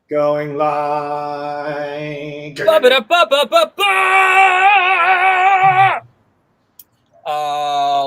Going like...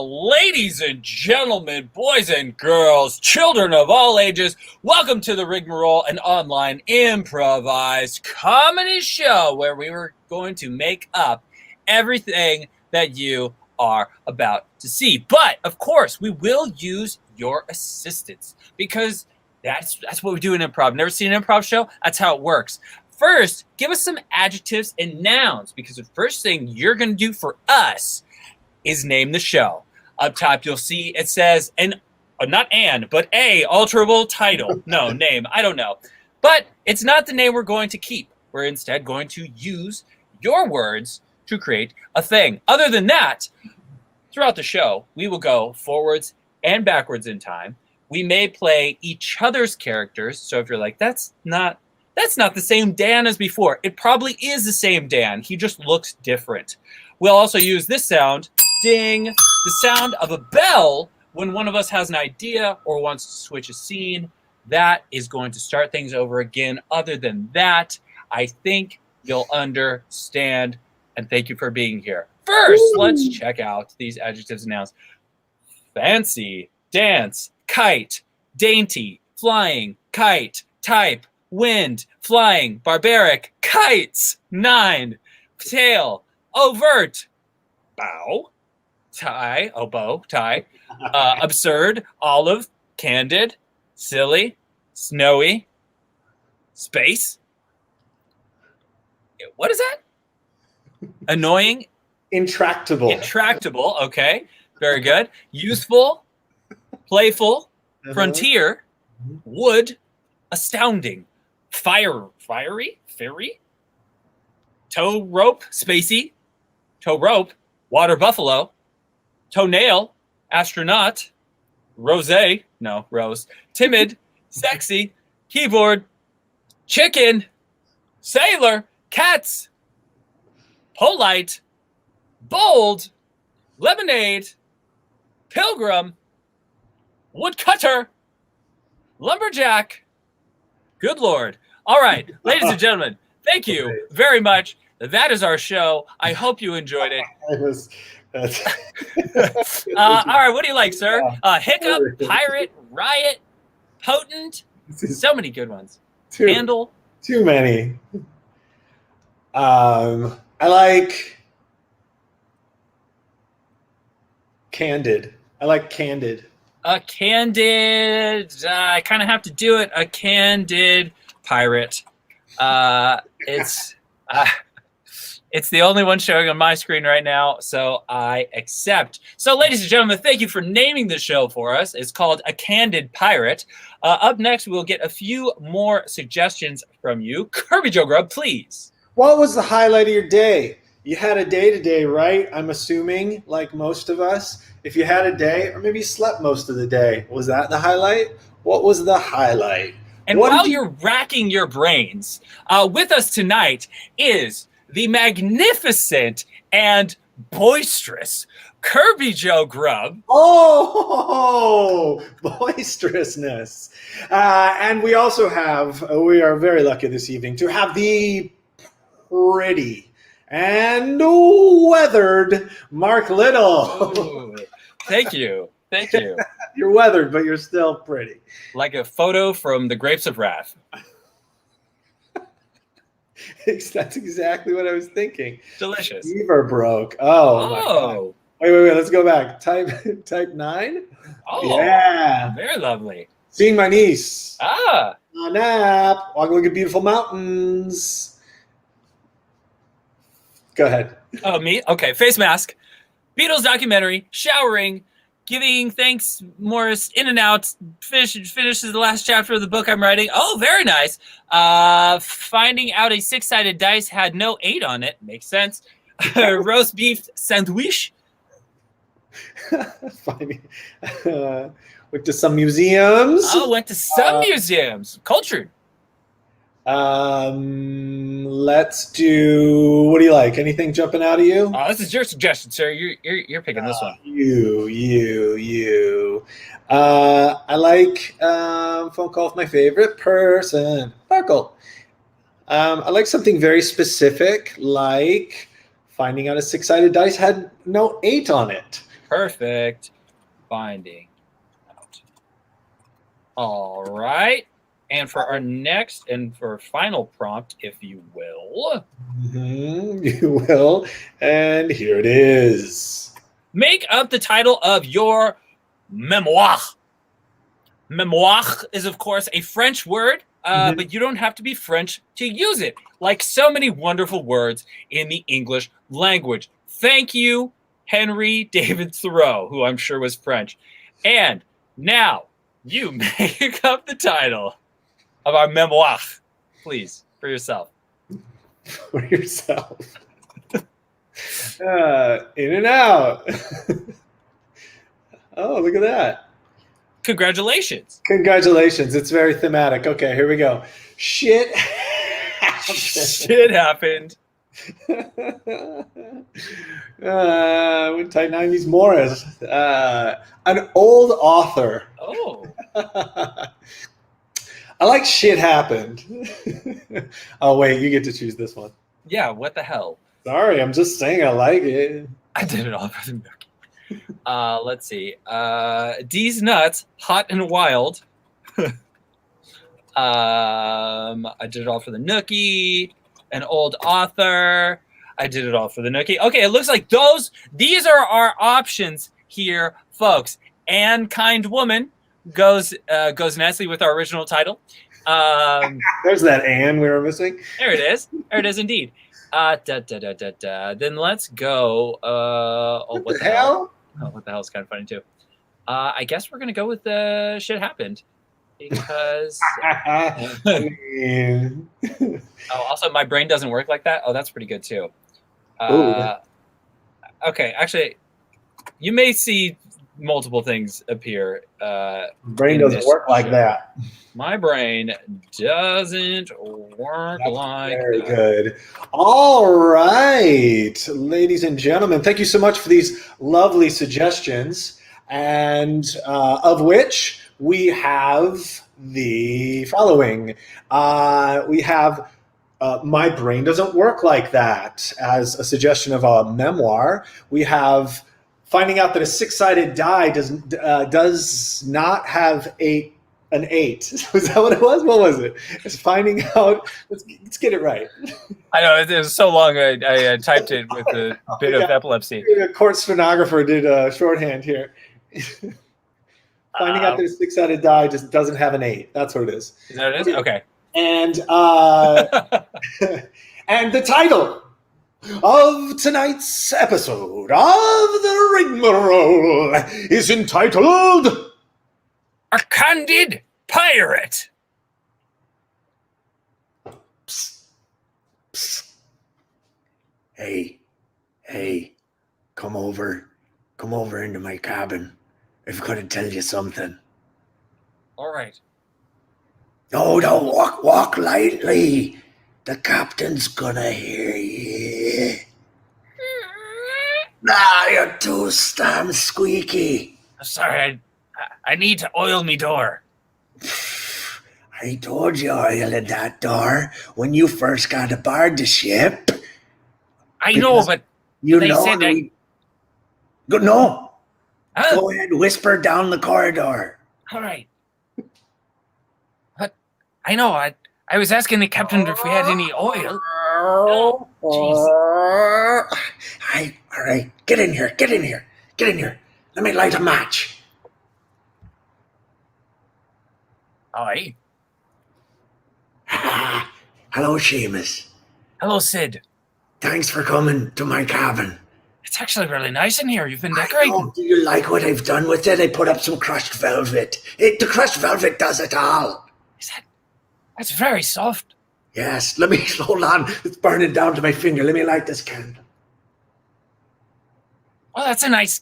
Ladies and gentlemen, boys and girls, children of all ages, welcome to the Rigmarole, an online improvised comedy show where we were going to make up everything that you are about to see. But, of course, we will use your assistance because that's what we do in improv. Never seen an improv show? That's how it works. First, give us some adjectives and nouns because the first thing you're going to do for us is name the show. Up top, you'll see it says not but a alterable title. No, name. I don't know. But it's not the name we're going to keep. We're instead going to use your words to create a thing. Other than that, throughout the show, we will go forwards and backwards in time. We may play each other's characters. So if you're like, that's not the same Dan as before, it probably is the same Dan. He just looks different. We'll also use this sound, ding, the sound of a bell when one of us has an idea or wants to switch a scene. That is going to start things over again. Other than that, I think you'll understand. And thank you for being here. First, let's check out these adjectives and nouns. Fancy, dance, kite, dainty, flying, kite, type, wind, flying, barbaric, kites, 9, tail, overt, bow, tie, oboe, tie, absurd, olive, candid, silly, snowy, space. What is that? Annoying. Intractable. Okay. Very good. Useful, playful, frontier, wood, astounding, fiery, tow rope, spacey, tow rope, water buffalo, toenail, astronaut, rose, timid, sexy, keyboard, chicken, sailor, cats, polite, bold, lemonade, pilgrim, woodcutter, lumberjack. Good Lord. All right, ladies and gentlemen, thank you very much. That is our show. I hope you enjoyed it. All right, what do you like, sir? Hiccup, pirate, riot, potent. So many good ones. Handle. Too many. I like Candid. Candid. I kind of have to do it. A Candid Pirate. It's the only one showing on my screen right now, so I accept. So, ladies and gentlemen, thank you for naming the show for us. It's called A Candid Pirate. Up next, we'll get a few more suggestions from you. Kerby Joe Grubb, please. What was the highlight of your day? You had a day today, right? I'm assuming, like most of us. If you had a day, or maybe you slept most of the day, was that the highlight? What was the highlight? And while you're racking your brains, with us tonight is the magnificent and boisterous Kerby Joe Grubb. Oh, boisterousness. And we also have, we are very lucky this evening to have the pretty and weathered Marc Little. Ooh, thank you. You're weathered, but you're still pretty. Like a photo from the Grapes of Wrath. That's exactly what I was thinking. Delicious. Fever broke. Oh. My God. Wait. Let's go back. Type 9. Oh, yeah. Very lovely. Seeing my niece. On a nap. Walking look at beautiful mountains. Go ahead. Oh, me? Okay. Face mask. Beatles documentary. Showering. Giving thanks, Morris. In and out. Finishes the last chapter of the book I'm writing. Oh, very nice. Finding out a 6-sided dice had no 8 on it. Makes sense. Roast beef sandwich. Went to some museums. Oh, went to some museums. Cultured. Let's do. What do you like? Anything jumping out of you? This is your suggestion, sir. You're picking this one. You. I like phone call with my favorite person, Sparkle. I like something very specific, like finding out a six-sided dice had no 8 on it. Perfect. Finding out. All right. And for our next and for final prompt, if you will. You will. And here it is. Make up the title of your memoir. Memoir is, of course, a French word, but you don't have to be French to use it, like so many wonderful words in the English language. Thank you, Henry David Thoreau, who I'm sure was French. And now you make up the title of our memoir, please, for yourself. For yourself. In and out. Oh, look at that. Congratulations. Congratulations. It's very thematic. Okay, here we go. Shit happened. Shit happened. With tight 90s Morris. An old author. Oh. I like shit happened. Oh, wait, you get to choose this one. Yeah, what the hell? Sorry, I'm just saying I like it. I did it all for the nookie. Let's see. D's nuts, hot and wild. I did it all for the nookie. An old author. I did it all for the nookie. Okay, it looks like these are our options here, folks. And Kind Woman goes nicely with our original title. There's that "and" we were missing. There it is. There it is indeed. Then let's go. What the hell? Oh, what the hell is kind of funny too. I guess we're gonna go with the shit happened because. Also, my brain doesn't work like that. Oh, that's pretty good too. Okay, actually, you may see multiple things appear. Brain doesn't work like that. My brain doesn't work like very that. Good. All right, ladies and gentlemen, thank you so much for these lovely suggestions, and of which we have the following. We have My Brain Doesn't Work Like That as a suggestion of a memoir. We have finding out that a six-sided die does not have an 8. Was that what it was? What was it? It's finding out. Let's get it right. I know it was so long. I typed it with a bit of epilepsy. A court stenographer did a shorthand here. Finding out that a six-sided die just doesn't have an 8. That's what it is. Is that what it is? Okay. And and the title of tonight's episode of the Rigmarole is entitled A Candid Pirate. Psst. Psst. Hey, come over into my cabin. I've got to tell you something. All right. No, walk lightly. The captain's gonna hear you. Nah, you're too damn squeaky. Sorry, I need to oil me door. I told you oiling that door when you first got aboard the ship. I know, but you they know said no. Huh? Go ahead, whisper down the corridor. All right. But I know. I was asking the captain if we had any oil. Oh, all right. Get in here. Let me light a match. Aye. Hello, Seamus. Hello, Sid. Thanks for coming to my cabin. It's actually really nice in here. You've been decorating. Do you like what I've done with it? I put up some crushed velvet. The crushed velvet does it all. That's very soft. Yes, let me, hold on. It's burning down to my finger. Let me light this candle. Well, that's a nice...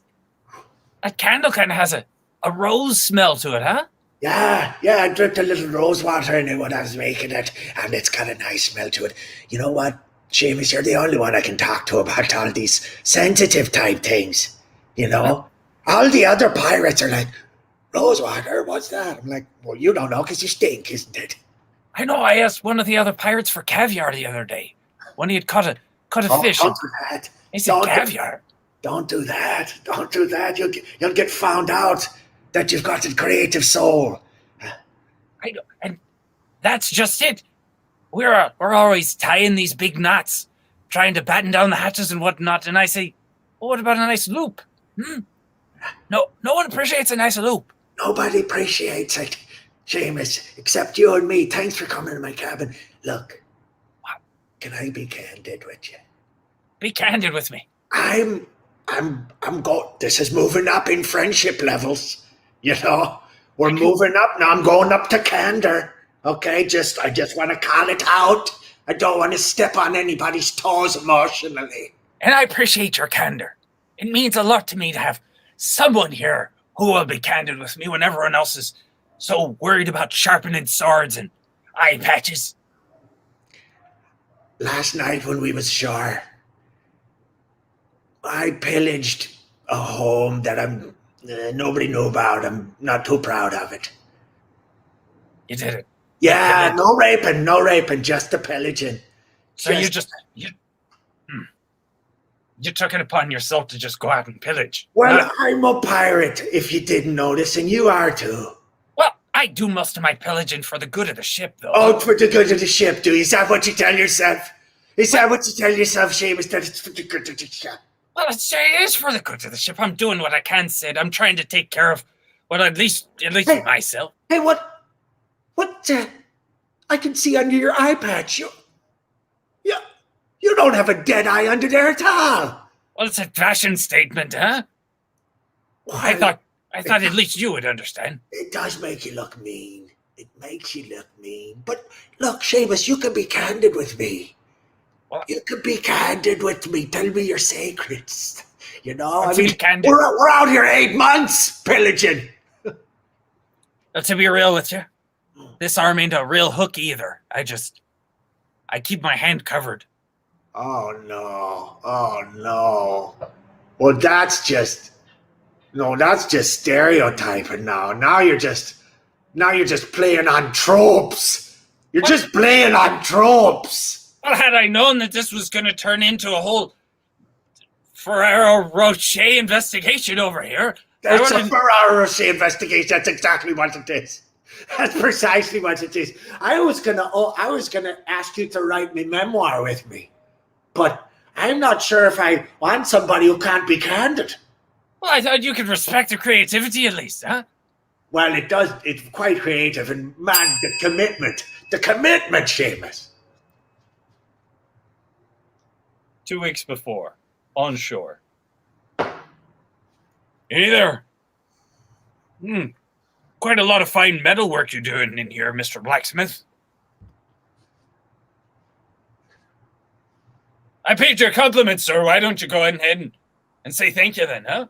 That candle kind of has a rose smell to it, huh? Yeah, I dripped a little rose water in it when I was making it, and it's got a nice smell to it. You know what, Seamus, you're the only one I can talk to about all these sensitive type things. You know, all the other pirates are like, rose water, what's that? I'm like, well, you don't know because you stink, isn't it? I know. I asked one of the other pirates for caviar the other day when he had caught a fish. Don't do that. He said caviar. Don't do that. Don't do that. You'll get found out that you've got a creative soul. I know, and that's just it. We're always tying these big knots, trying to batten down the hatches and whatnot. And I say, well, what about a nice loop? No one appreciates a nice loop. Nobody appreciates it, Seamus, except you and me. Thanks for coming to my cabin. Look, can I be candid with you? Be candid with me. I'm this is moving up in friendship levels, you know. We're moving up now. I'm going up to candor. Okay, I just want to call it out. I don't want to step on anybody's toes emotionally. And I appreciate your candor. It means a lot to me to have someone here who will be candid with me when everyone else is so worried about sharpening swords and eye patches. Last night when we was ashore, I pillaged a home that nobody knew about. I'm not too proud of it. You did it. Yeah, no raping, just the pillaging. So you took it upon yourself to just go out and pillage. Well, I'm a pirate, if you didn't notice, and you are too. Well, I do most of my pillaging for the good of the ship, though. Oh, for the good of the ship, do you? Is that what you tell yourself? Is that what you tell yourself, Seamus, that it's for the good of the ship? Well, it is for the good of the ship. I'm doing what I can, Sid. I'm trying to take care of, well, at least myself. Hey, what? I can see under your eye patch. You don't have a dead eye under there at all. Well, it's a fashion statement, huh? Well, I thought at least you would understand. It does make you look mean. It makes you look mean. But look, Seamus, you can be candid with me. What? You can be candid with me. Tell me your secrets. You know, I mean, we're out here 8 months pillaging. Well, to be real with you, this arm ain't a real hook either. I keep my hand covered. Oh no. Well, that's just stereotyping now. Now you're just playing on tropes. You're just playing on tropes. Well, had I known that this was going to turn into a whole Ferrero Rocher investigation over here. It's a Ferrero Rocher investigation. That's exactly what it is. That's precisely what it is. I was gonna ask you to write me memoir with me, but I'm not sure if I want somebody who can't be candid. Well, I thought you could respect the creativity at least, huh? Well, it does. It's quite creative, and man, the commitment, Seamus. 2 weeks before, on shore. Hey there. Quite a lot of fine metal work you're doing in here, Mr. Blacksmith. I paid your compliment, sir. Why don't you go ahead and say thank you then, huh?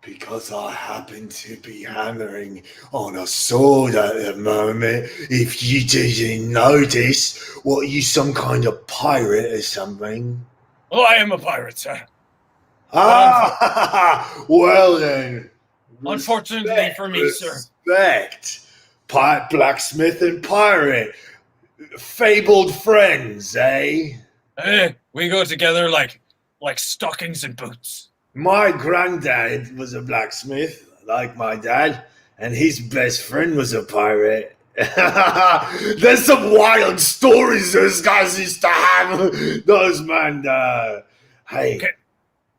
Because I happen to be hammering on a sword at the moment. If you didn't notice, what, are you some kind of pirate or something? Well, I am a pirate, sir. Well then. Unfortunately for me, sir. Respect. Blacksmith and pirate. Fabled friends, eh? We go together like stockings and boots. My granddad was a blacksmith, like my dad, and his best friend was a pirate. There's some wild stories those guys used to have. Those man, hey.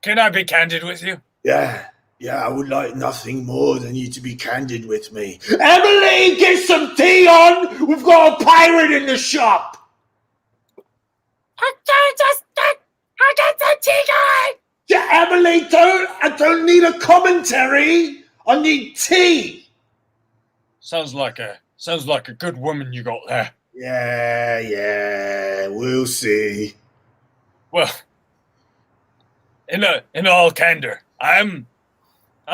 Can I be candid with you? Yeah, I would like nothing more than you to be candid with me. Emily, get some tea on! We've got a pirate in the shop! I got the tea going! Yeah, Emily, I don't need a commentary. I need tea. Sounds like a good woman you got there. Yeah, we'll see. Well, in all candor, I'm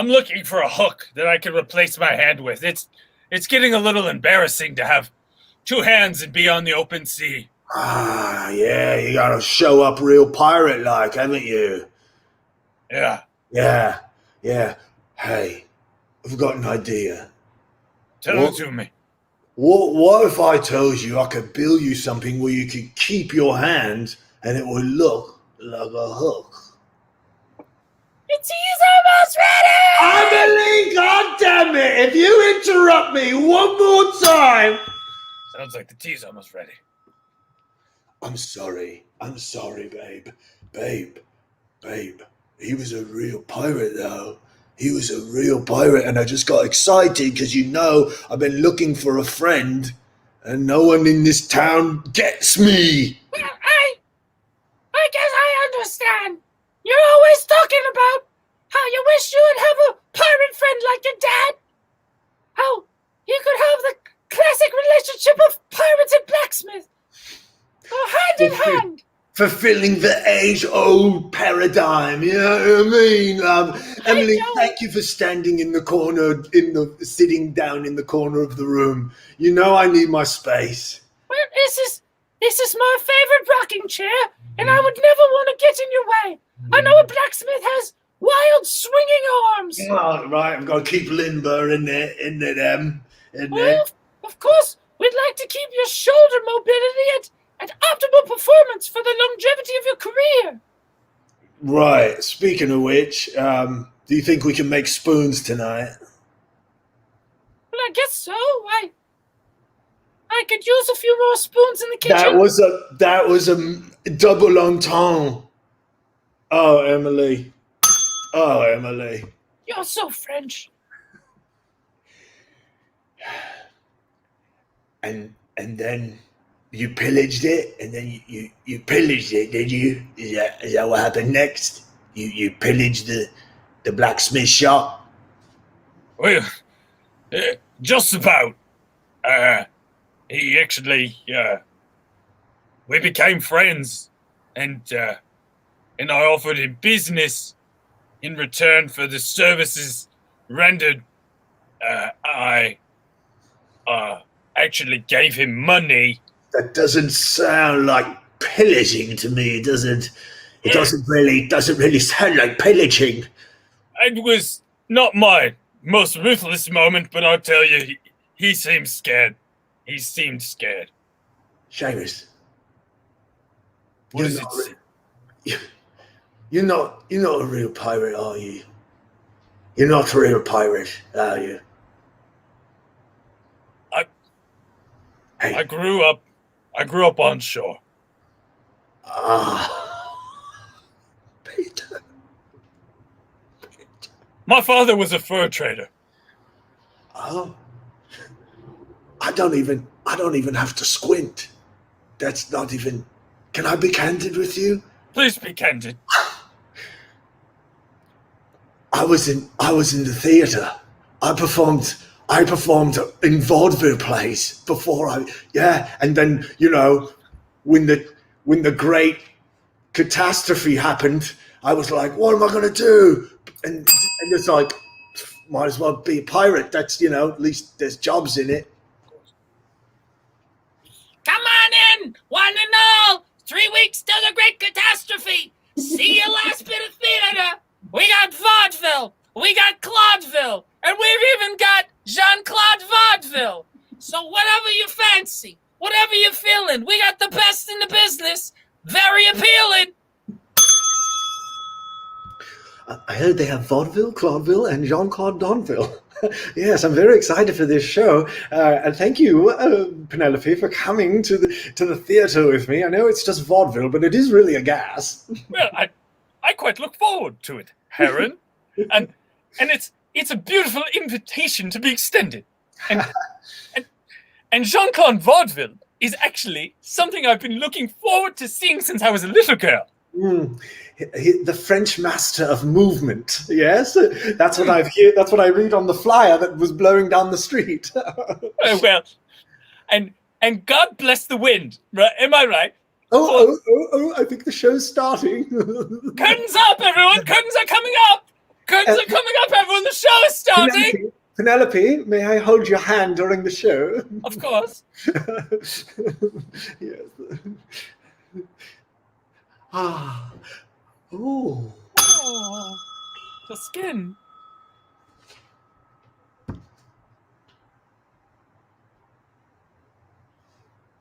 looking for a hook that I can replace my hand with. It's It's getting a little embarrassing to have two hands and be on the open sea. Ah, yeah, you gotta show up real pirate-like, haven't you? Yeah. Yeah. Hey, I've got an idea. Tell it to me. What if I told you I could build you something where you could keep your hand and it would look like a hook? The tea's almost ready! Emily, goddammit! If you interrupt me one more time... Sounds like the tea's almost ready. I'm sorry, babe. Babe. He was a real pirate, though. He was a real pirate, and I just got excited because, I've been looking for a friend, and no one in this town gets me. Well, I guess I understand. You're always talking about how you wish you would have a pirate friend like your dad. How you could have the classic relationship of pirates and blacksmith. Go hand in hand. Fulfilling the age-old paradigm, you know what I mean? Emily, thank you for standing in the corner, sitting down in the corner of the room. You know I need my space. Well, this is my favorite rocking chair, and I would never want to get in your way. I know a blacksmith has wild swinging arms. Oh, right, I've got to keep limber in there. Well, of course, we'd like to keep your shoulder mobility at optimal performance for the longevity of your career. Right. Speaking of which, do you think we can make spoons tonight? Well, I guess so. I could use a few more spoons in the kitchen. That was a double entendre. Oh, Emily. You're so French. And then you pillaged it, and then you pillaged it, did you? Is that what happened next? You pillaged the blacksmith shop? Well, just about. He actually, we became friends, and I offered him business in return for the services rendered. I actually gave him money. That doesn't sound like pillaging to me, does it? It doesn't really sound like pillaging. It was not my most ruthless moment, but I'll tell you, he seemed scared. He seemed scared. Seamus. What is it? You're not a real pirate, are you? You're not a real pirate, are you? I grew up on shore. Peter. My father was a fur trader. Oh. I don't even have to squint. That's not even... Can I be candid with you? Please be candid. I was in the theater. I performed in vaudeville plays before and then, when the great catastrophe happened, I was like, what am I going to do? And it's like, might as well be a pirate. That's, at least there's jobs in it. Come on in, one and all. 3 weeks till the great catastrophe. See your last bit of theater. We got vaudeville. We got Claudeville. And we've even got Jean-Claude Vaudeville. So whatever you fancy, whatever you're feeling, we got the best in the business. Very appealing. I heard they have vaudeville, Claudeville, and Jean-Claude Donville. Yes, I'm very excited for this show. And thank you, Penelope, for coming to the theater with me. I know it's just vaudeville, but it is really a gas. Well, I quite look forward to it, Heron. and it's a beautiful invitation to be extended. And Jean-Claude Vaudeville is actually something I've been looking forward to seeing since I was a little girl. The French master of movement. Yes, that's what I've heard. That's what I read on the flyer that was blowing down the street. Well, and God bless the wind. Right? Am I right? Oh! I think the show's starting. Curtains up, everyone! Curtains are coming up! Curtains are coming up, everyone! The show is starting! Penelope, may I hold your hand during the show? Of course. Yes. Ah. Ooh. Oh, the skin.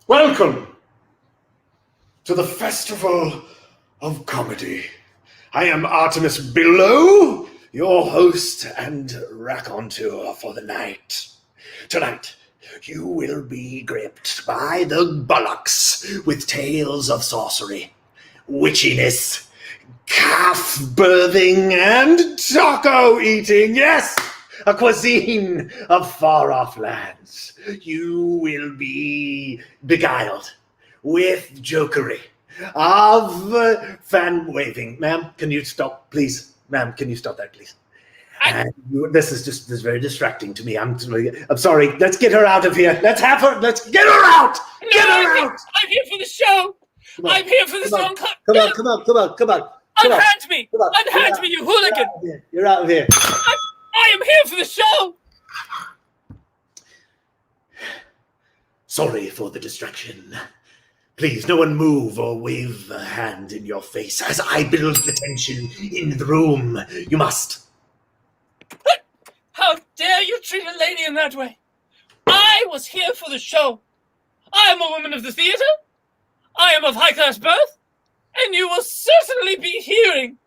Welcome to the Festival of Comedy. I am Artemis Below, your host and raconteur for the night. Tonight, you will be gripped by the bullocks with tales of sorcery, witchiness, calf birthing, and taco eating. Yes, a cuisine of far-off lands. You will be beguiled with jokery of fan waving. Ma'am, can you stop, please? Ma'am, can you stop that, please? This is very distracting to me. I'm sorry. Let's get her out of here. Let's get her out. Get her out. I'm here for the show. I'm here for the song. Come on. Unhand me. Unhand me, you hooligan. You're out of here. I am here for the show. Sorry for the distraction. Please, no one move or wave a hand in your face as I build the tension in the room. You must. How dare you treat a lady in that way? I was here for the show. I am a woman of the theater. I am of high-class birth. And you will certainly be hearing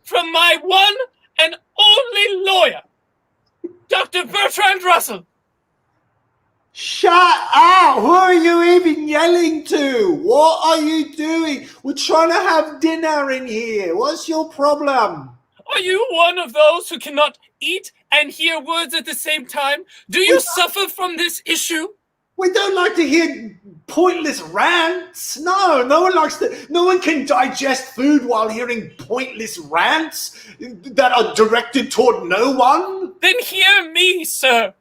from my one and only lawyer, Dr. Bertrand Russell. Shut up! Who are you even yelling to? What are you doing? We're trying to have dinner in here. What's your problem? Are you one of those who cannot eat and hear words at the same time? Do you suffer from this issue? We don't like to hear pointless rants. No one likes to. No one can digest food while hearing pointless rants that are directed toward no one. Then hear me, sir.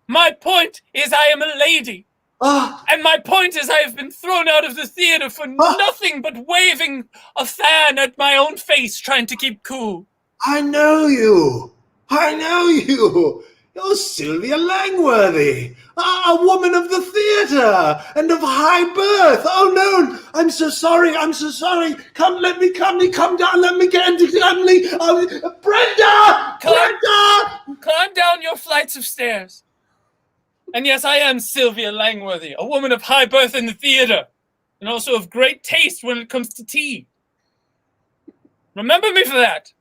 My point is I am a lady. And my point is I have been thrown out of the theater for nothing but waving a fan at my own face trying to keep cool. I know you. You're Sylvia Langworthy, a woman of the theatre and of high birth. Oh no, I'm so sorry. Come down. Let me get into family. Brenda! Climb down your flights of stairs. And yes, I am Sylvia Langworthy, a woman of high birth in the theatre, and also of great taste when it comes to tea. Remember me for that.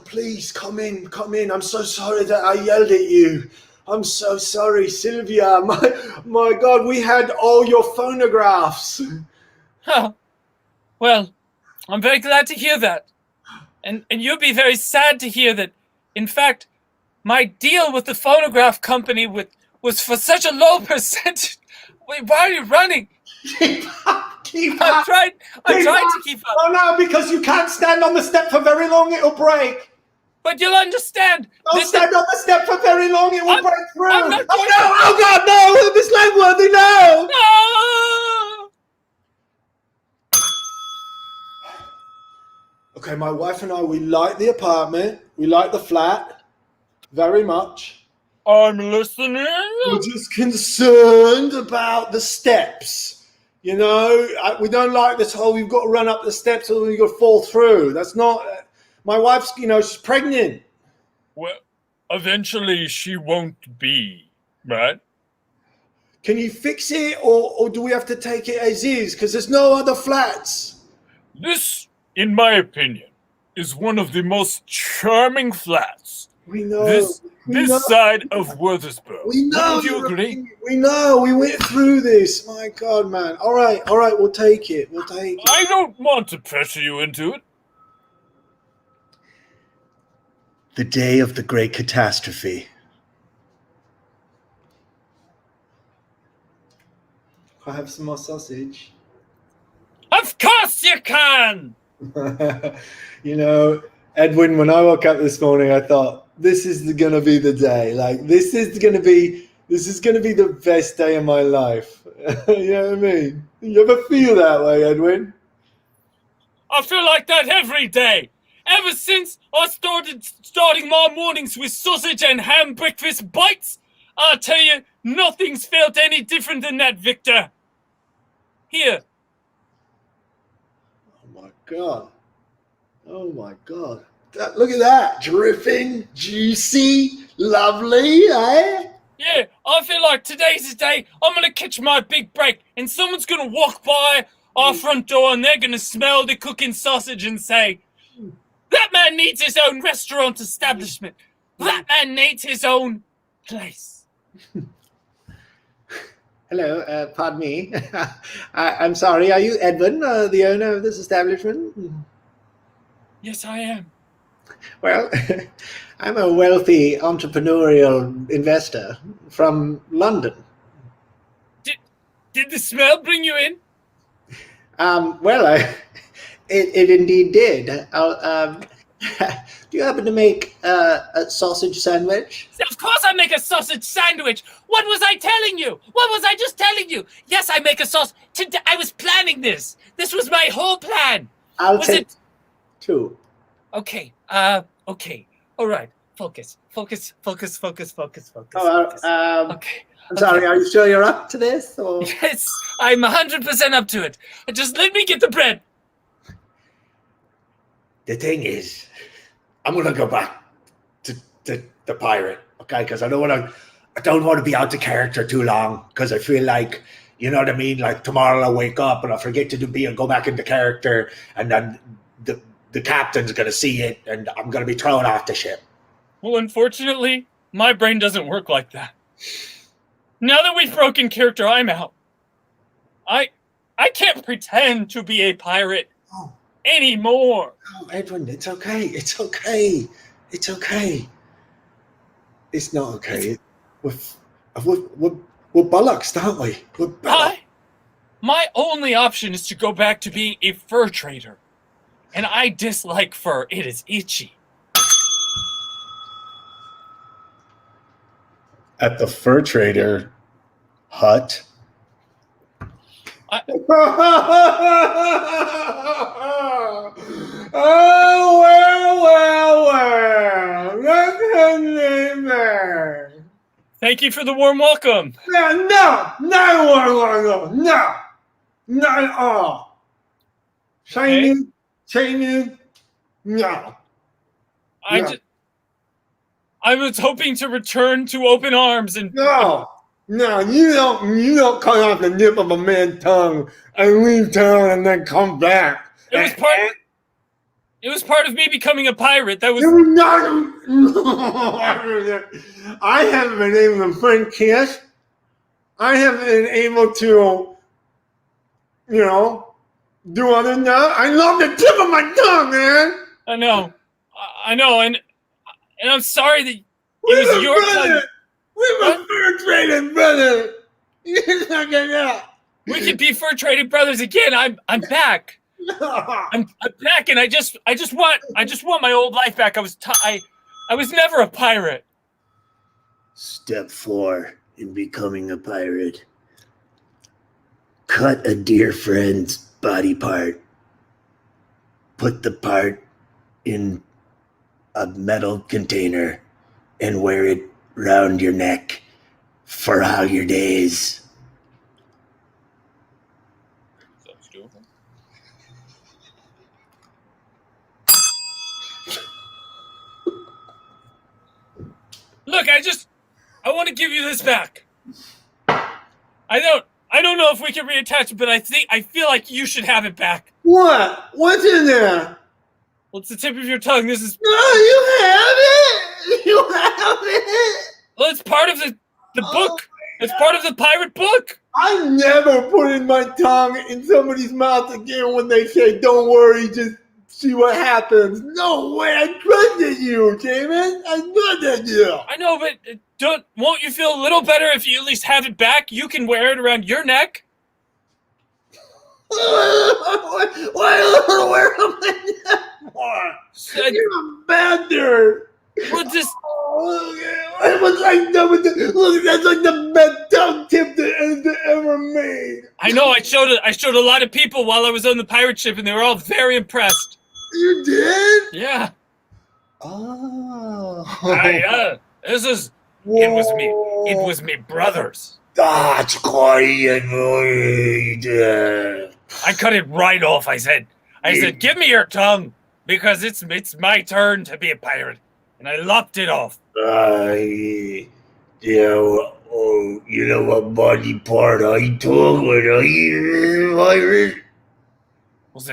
Please, come in. I'm so sorry that I yelled at you. I'm so sorry, Sylvia. My God, we had all your phonographs. Oh, well, I'm very glad to hear that. And you'll be very sad to hear that, in fact, my deal with the phonograph company was for such a low percentage. Wait, why are you running? Keep I'm up. trying to keep up. Oh no, because you can't stand on the step for very long, it'll break. But you'll understand. Don't stand on the step for very long, it will break through. I'm not going Oh God, no, Miss Langworthy, no! No! Okay, my wife and I, we like the apartment, we like the flat, very much. I'm listening. We're just concerned about the steps. You know, we don't like this whole, you've got to run up the steps or you've got to fall through. That's not, my wife's, she's pregnant. Well, eventually she won't be, right? Can you fix it or do we have to take it as is? Because there's no other flats. This, in my opinion, is one of the most charming flats. We know. This side of Wutherspoon. We know. Would you agree? We know. We went through this. My God, man. All right. We'll take it. I don't want to pressure you into it. The day of the great catastrophe. Can I have some more sausage? Of course you can! Edwin, when I woke up this morning, I thought, this is going to be the day. Like, this is going to be the best day of my life. You know what I mean? You ever feel that way, Edwin? I feel like that every day. Ever since I starting my mornings with sausage and ham breakfast bites, I tell you, nothing's felt any different than that, Victor. Here. Oh my god. Oh my god. Look at that. Dripping, juicy, lovely, eh? Yeah, I feel like today's the day I'm gonna catch my big break, and someone's gonna walk by our front door and they're gonna smell the cooking sausage and say, that man needs his own restaurant establishment. That man needs his own place. Hello, pardon me. I'm sorry, are you Edwin, the owner of this establishment? Yes, I am. Well, I'm a wealthy entrepreneurial investor from London. Did the smell bring you in? Well, it indeed did. Do you happen to make a sausage sandwich? Of course I make a sausage sandwich. What was I telling you? What was I just telling you? Yes, I make a sauce. I was planning this. This was my whole plan. I'll take two. Okay. Okay. All right. Focus. Oh, Okay. I'm sorry, are you sure you're up to this? Or? Yes, I'm 100% up to it. Just let me get the bread. The thing is, I'm gonna go back to the pirate, okay? Because I don't want to be out of character too long. Because I feel like, you know what I mean. Like tomorrow I'll wake up and I'll forget to go back into character, and then the captain's gonna see it, and I'm gonna be thrown off the ship. Well, unfortunately, my brain doesn't work like that. Now that we've broken character, I'm out. I can't pretend to be a pirate anymore. Oh, Edwin, it's okay. It's okay. It's okay. It's not okay. We're bullocks, aren't we? We're bullocks. My only option is to go back to being a fur trader. And I dislike fur. It is itchy. At the fur trader hut. Well. Thank you for the warm welcome. No, not at all. Chinese, no. I was hoping to return to open arms and No, you don't cut off the nip of a man's tongue and leave town and then come back. It was part of me becoming a pirate. That was not. I haven't been able to friend kiss. I haven't been able to, do other than that. I love the tip of my tongue, man. I know, and I'm sorry that it was your tongue. We're fur trading, brother. You're not gonna. We could be fur trading brothers again. I'm back. I'm back, and I just want my old life back. I was never a pirate. Step 4 in becoming a pirate. Cut a dear friend's body part. Put the part in a metal container and wear it round your neck for all your days. Look, I want to give you this back. I don't know if we can reattach it, but I feel like you should have it back. What? What's in there? Well, it's the tip of your tongue. This is. No, you have it. You have it. Well, it's part of the book. It's part of the pirate book. I never put in my tongue in somebody's mouth again when they say, "Don't worry, just see what happens." No way. I trusted you, Jamin. I trusted you. I know, but won't you feel a little better if you at least have it back? You can wear it around your neck. Why where am I? You're a bastard. Well, just it was like look, that's like the best tongue tip that ever made. I know. I showed a lot of people while I was on the pirate ship, and they were all very impressed. You did? Yeah. Oh. This is. It was me. It was me brothers. That's quite annoying. I cut it right off. I said, give me your tongue because it's my turn to be a pirate, and I lopped it off. You know what body part I took when I eat pirate? Was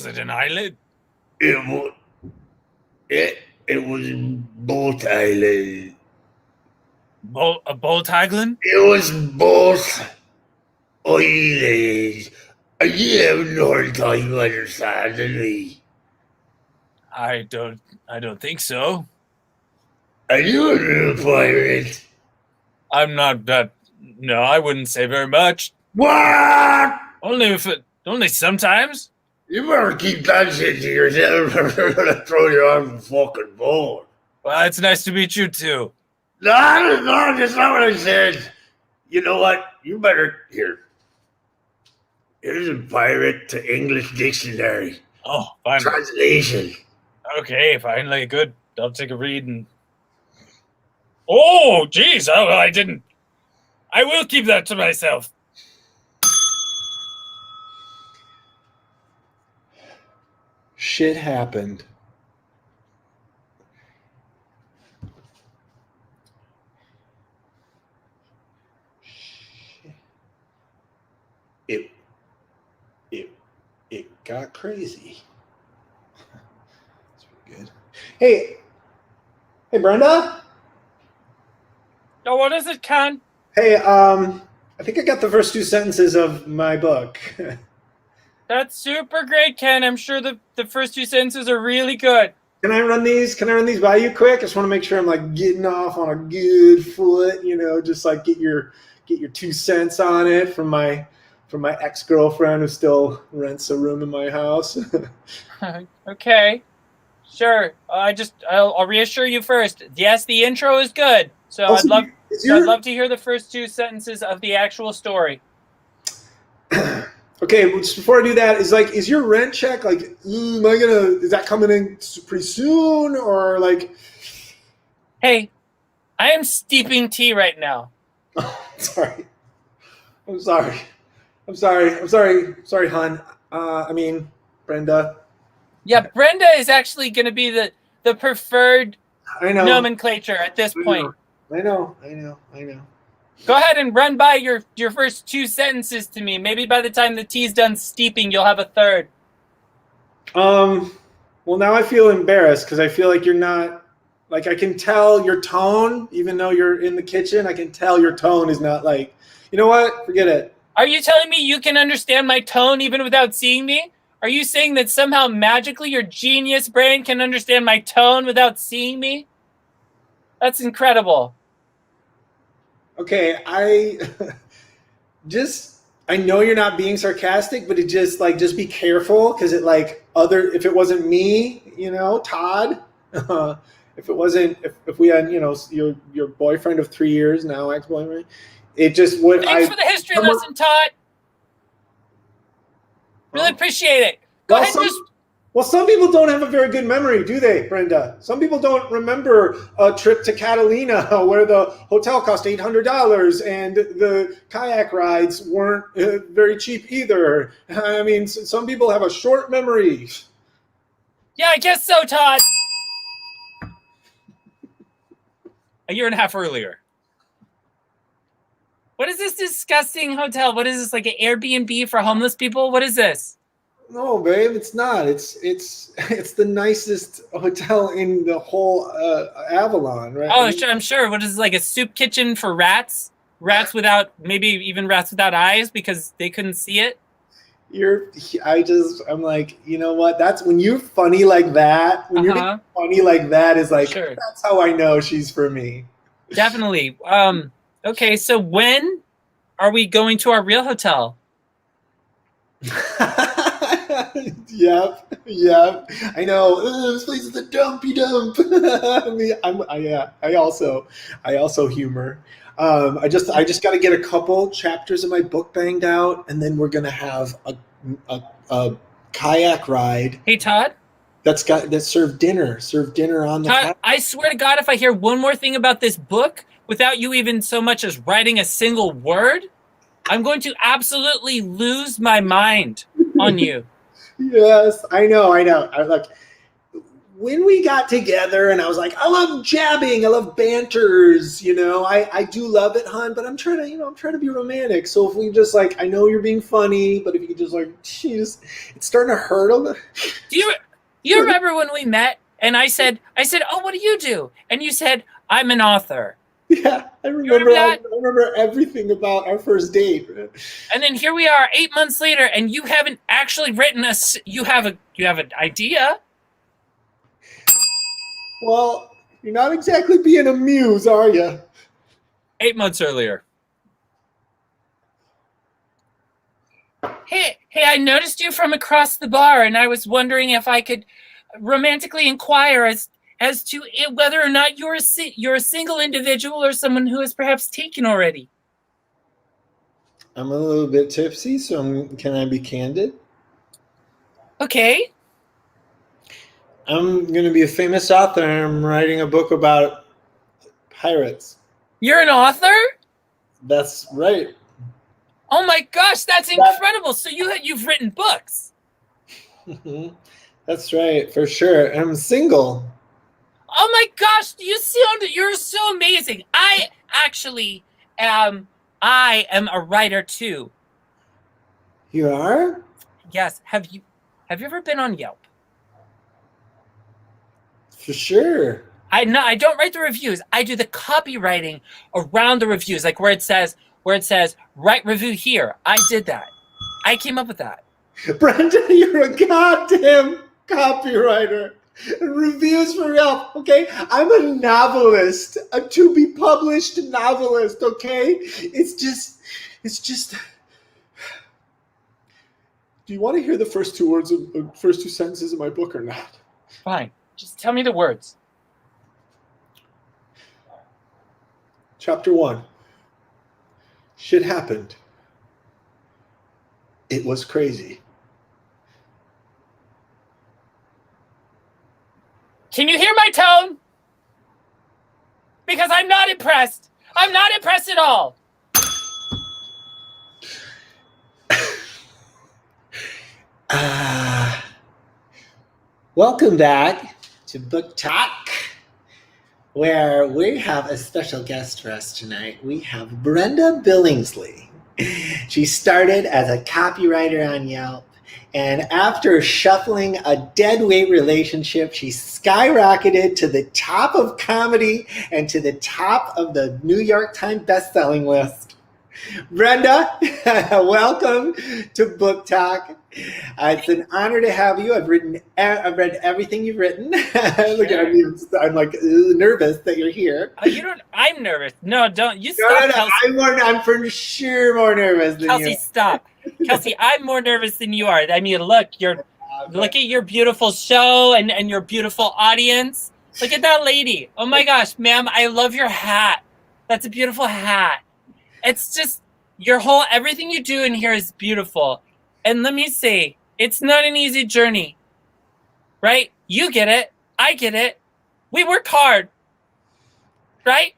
it an eyelid? It was both eyelids. A bolt haglin? It was both eyelids. Are you having a hard time understanding me? I don't think so. Are you a real pirate? I'm not that. No, I wouldn't say very much. What? Only sometimes. You better keep that shit to yourself or they're gonna throw you on the fucking board. Well, it's nice to meet you too. No, that's not what I said. You know what? You better here. Here's a pirate to English dictionary. Oh, fine. Translation. Okay, finally, good. I'll take a read and. Oh, geez! I didn't. I will keep that to myself. Shit happened. It got crazy. That's pretty good. Hey, Brenda. Oh, what is it, Con? Hey, I think I got the first 2 sentences of my book. That's super great, Ken. I'm sure the first 2 sentences are really good. Can I run these by you quick? I just want to make sure I'm like getting off on a good foot, just like get your 2 cents on it from my ex-girlfriend who still rents a room in my house. Okay, sure. I'll reassure you first. Yes, the intro is good. So Also, I'd love to hear the first 2 sentences of the actual story. Okay, well, just before I do that, is your rent check is that coming in pretty soon or like? Hey, I am steeping tea right now. Oh, sorry. I'm sorry, hon. Brenda. Yeah, Brenda is actually going to be the preferred I know. nomenclature at this point. I know. Go ahead and run by your first 2 sentences to me. Maybe by the time the tea's done steeping, you'll have a third. Well, now I feel embarrassed because I feel like you're not, like I can tell your tone, even though you're in the kitchen, I can tell your tone is not like, you know what? Forget it. Are you telling me you can understand my tone even without seeing me? Are you saying that somehow magically your genius brain can understand my tone without seeing me? That's incredible. Okay, I know you're not being sarcastic, but it just be careful because if it wasn't me, Todd, if we had, your boyfriend of 3 years, now ex-boyfriend, it just would. Thanks for the history lesson, Todd. Really appreciate it. Go ahead and just. Well, some people don't have a very good memory, do they, Brenda? Some people don't remember a trip to Catalina where the hotel cost $800 and the kayak rides weren't very cheap either. I mean, some people have a short memory. Yeah, I guess so, Todd. A year and a half earlier. What is this disgusting hotel? What is this, like an Airbnb for homeless people? What is this? No, babe, it's not. It's the nicest hotel in the whole Avalon, right? Oh, I'm sure. What is it, like a soup kitchen for rats? Rats without, maybe even rats without eyes because they couldn't see it? I'm like, you know what? That's when you're funny like that. When you're being funny like that is like, sure. That's how I know she's for me. Definitely. Okay, so when are we going to our real hotel? Yep. I know. This place is a dumpy dump. I also humor. I just got to get a couple chapters of my book banged out, and then we're gonna have a kayak ride. Hey Todd. that serve dinner on the Todd, I swear to God, if I hear one more thing about this book without you even so much as writing a single word, I'm going to absolutely lose my mind on you. Yes, I know. Like when we got together, and I was like, I love jabbing, I love banters. I do love it, hon. But I'm trying to be romantic. So if we just like, I know you're being funny, but if you could just like, jeez, it's starting to hurt a little. Do you remember when we met and I said, oh, what do you do? And you said, I'm an author. Yeah, I remember that? I remember everything about our first date. And then here we are 8 months later, and you haven't actually written you have an idea. Well, you're not exactly being a muse, are you? 8 months earlier. Hey, I noticed you from across the bar, and I was wondering if I could romantically inquire as to whether or not you're a single individual or someone who is perhaps taken already. I'm a little bit tipsy, so can I be candid? Okay. I'm going to be a famous author. I'm writing a book about pirates. You're an author? That's right. Oh my gosh, that's incredible. So you've written books. That's right, for sure. I'm single. Oh my gosh, you're so amazing. I actually am a writer too. You are? Yes. Have you ever been on Yelp? For sure. I don't write the reviews. I do the copywriting around the reviews, like where it says write review here. I did that. I came up with that. Brenda, you're a goddamn copywriter. Reviews for Yelp, okay? I'm a novelist, a to-be-published novelist, okay? It's just... Do you want to hear the first two sentences of my book or not? Fine. Just tell me the words. Chapter 1. Shit happened. It was crazy. Can you hear my tone? Because I'm not impressed. I'm not impressed at all. Welcome back to Book Talk, where we have a special guest for us tonight. We have Brenda Billingsley. She started as a copywriter on Yelp, and after shuffling a deadweight relationship, she skyrocketed to the top of comedy and to the top of the New York Times bestselling list. Brenda, welcome to Book Talk. It's an honor to have you. I've read everything you've written. Look at me. I'm like nervous that you're here. I'm nervous. No, don't. You stop, No. I'm for sure more nervous than Kelsey, you. stop. Kelsey, I'm more nervous than you are. I mean, look at your beautiful show and your beautiful audience. Look at that lady. Oh my gosh, ma'am, I love your hat. That's a beautiful hat. It's just everything you do in here is beautiful. And let me say, it's not an easy journey, right? You get it. I get it. We work hard, right?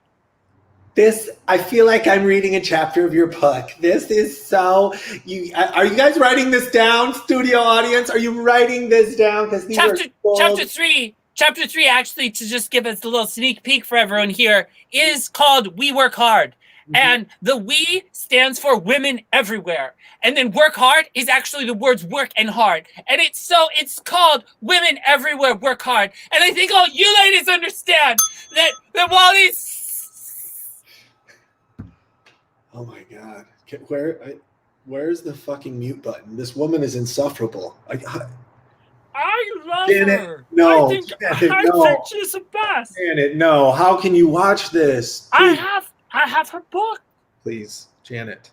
I feel like I'm reading a chapter of your book. This is so. Are you guys writing this down, studio audience? Are you writing this down? Because chapter three, actually, to just give us a little sneak peek for everyone here, is called "We Work Hard," and the "we" stands for women everywhere, and then "work hard" is actually the words "work" and "hard," and it's called "Women Everywhere Work Hard." And I think all you ladies understand that while these. Oh my God! Where's the fucking mute button? This woman is insufferable. I love Janet, her. no, I think she's the best. Janet, no. How can you watch this? Please. I have her book. Please, Janet.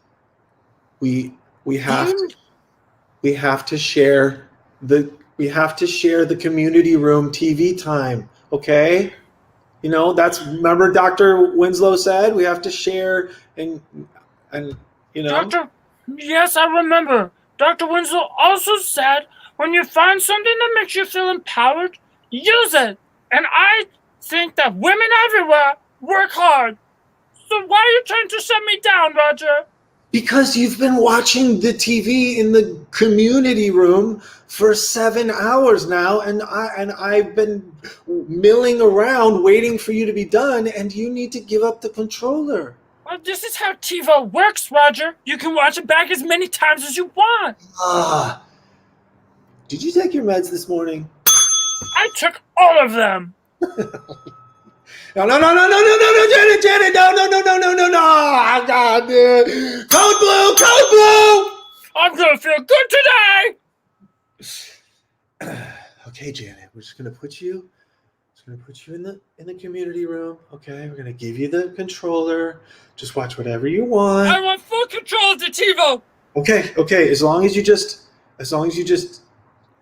We have to share the community room TV time. Okay. Remember Dr. Winslow said we have to share and Yes, I remember. Dr. Winslow also said when you find something that makes you feel empowered, use it. And I think that women everywhere work hard. So why are you trying to shut me down, Roger? Because you've been watching the TV in the community room for 7 hours now, and I've been milling around waiting for you to be done, and you need to give up the controller. Well, this is how TiVo works, Roger. You can watch it back as many times as you want. Did you take your meds this morning? I took all of them. No, Janet, no. Oh, God, Code blue. I'm gonna feel good today. Okay, Janet, we're just gonna put you in the community room. Okay, we're gonna give you the controller. Just watch whatever you want. I want full control of the TiVo. Okay. As long as you just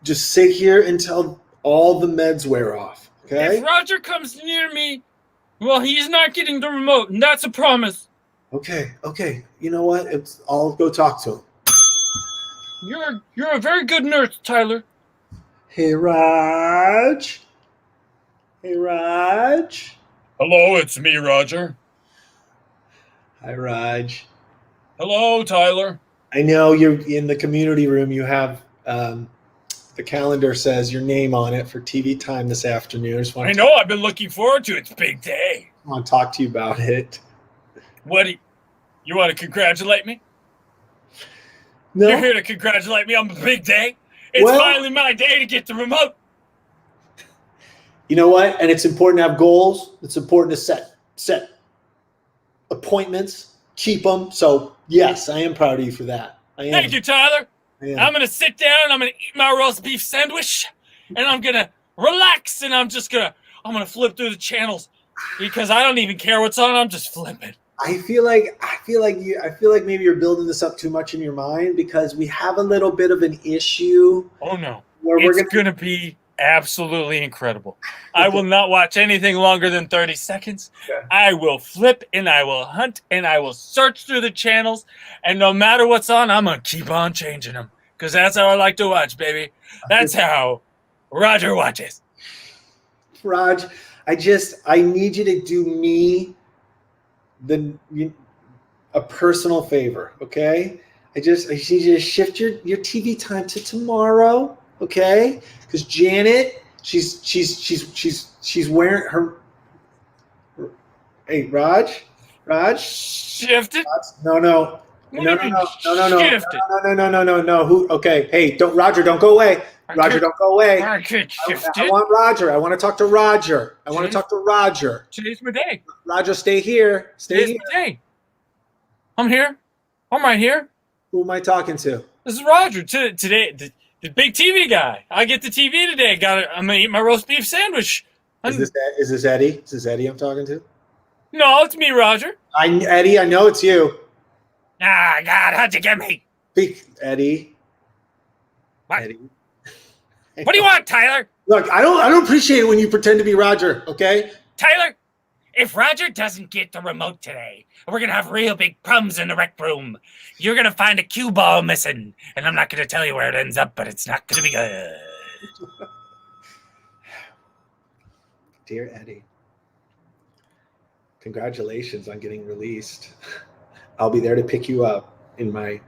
sit here until all the meds wear off. Okay. If Roger comes near me, well, he's not getting the remote, and that's a promise. Okay. You know what? I'll go talk to him. You're a very good nurse, Tyler. Hey, Raj. Hello, it's me, Roger. Hi, Raj. Hello, Tyler. I know you're in the community room. You have the calendar says your name on it for TV time this afternoon. I know. I've been looking forward to it. It's a big day. I want to talk to you about it. What? You want to congratulate me? No. You're here to congratulate me on the big day? It's finally my day to get the remote. You know what? And it's important to have goals. It's important to set appointments, keep them. So, yes, I am proud of you for that. I am. Thank you, Tyler. I'm going to sit down, I'm going to eat my roast beef sandwich, and I'm going to relax, and I'm going to flip through the channels because I don't even care what's on. I'm just flipping. I feel like maybe you're building this up too much in your mind because we have a little bit of an issue. Oh no. It's going to be absolutely incredible. I will not watch anything longer than 30 seconds. Okay. I will flip and I will hunt and I will search through the channels, and no matter what's on, I'm going to keep on changing them because that's how I like to watch, baby. That's how Roger watches. Raj, I need you to do me a personal favor, okay? I just need you to shift your TV time to tomorrow, okay? Because Janet, she's wearing her. Hey, Raj, Shift it. No. Shift it. No. Who? Okay. Hey, Roger, don't go away. Roger, don't go away. I can't shift I it. want Roger. I want to talk to Roger. Today's my day. Roger, stay here. Today's my day. I'm here. I'm right here. Who am I talking to? This is Roger. Today, the big TV guy. I get the TV today. I'm gonna eat my roast beef sandwich. Is this Eddie? Is this Eddie I'm talking to? No, it's me, Roger. Eddie, I know it's you. Ah, God, how'd you get me? Speak, Eddie. What? Eddie. What do you want, Tyler? Look, I don't appreciate it when you pretend to be Roger, okay? Tyler, if Roger doesn't get the remote today, we're going to have real big problems in the rec room. You're going to find a cue ball missing, and I'm not going to tell you where it ends up, but it's not going to be good. Dear Eddie, congratulations on getting released. I'll be there to pick you up in my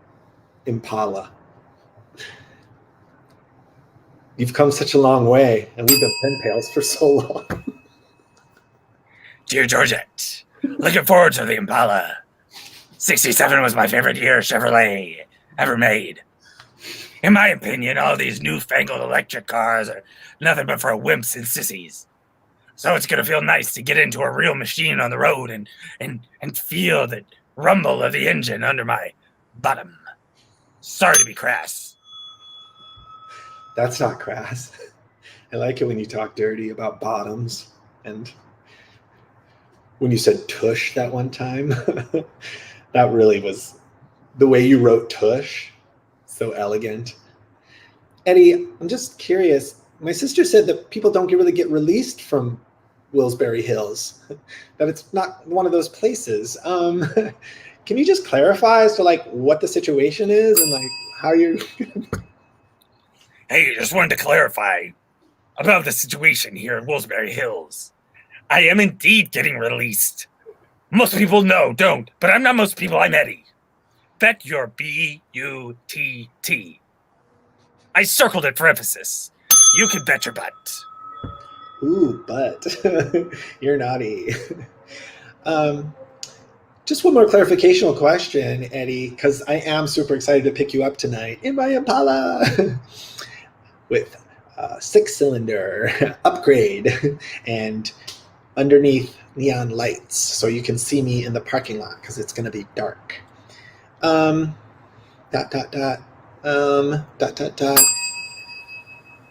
Impala. You've come such a long way, and we've been pen pals for so long. Dear Georgette, looking forward to the Impala. 67 was my favorite year Chevrolet ever made. In my opinion, all these newfangled electric cars are nothing but for wimps and sissies. So it's going to feel nice to get into a real machine on the road and feel the rumble of the engine under my bottom. Sorry to be crass. That's not crass. I like it when you talk dirty about bottoms. And when you said tush that one time, that really was the way you wrote tush. So elegant. Eddie, I'm just curious. My sister said that people don't really get released from Willsbury Hills, that it's not one of those places. Can you just clarify as to like what the situation is and like how you're... Hey, just wanted to clarify about the situation here in Willsbury Hills. I am indeed getting released. Most people don't, but I'm not most people, I'm Eddie. Bet your B-U-T-T. I circled it for emphasis. You can bet your butt. Ooh, but you're naughty. Just one more clarificational question, Eddie, because I am super excited to pick you up tonight in my Impala with a 6-cylinder upgrade and underneath neon lights, so you can see me in the parking lot because it's going to be dark. Dot dot dot. Dot dot dot.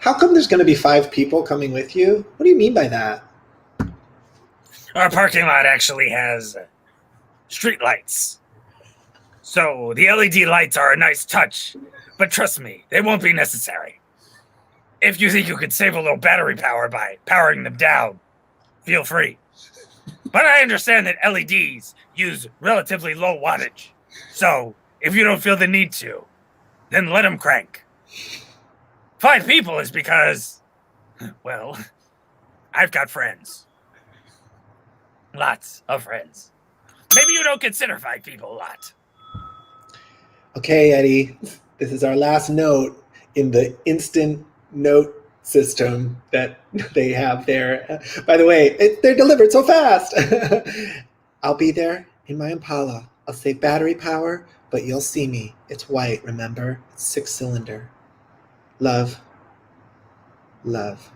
How come there's going to be 5 people coming with you? What do you mean by that? Our parking lot actually has street lights. So the LED lights are a nice touch, but trust me, they won't be necessary. If you think you could save a little battery power by powering them down, feel free. But I understand that LEDs use relatively low wattage. So if you don't feel the need to, then let them crank. 5 people is because, well, I've got friends. Lots of friends. Maybe you don't consider 5 people a lot. Okay, Eddie, this is our last note in the instant note system that they have there. By the way, they're delivered so fast. I'll be there in my Impala. I'll save battery power, but you'll see me. It's white, remember? It's 6-cylinder. Love. Love.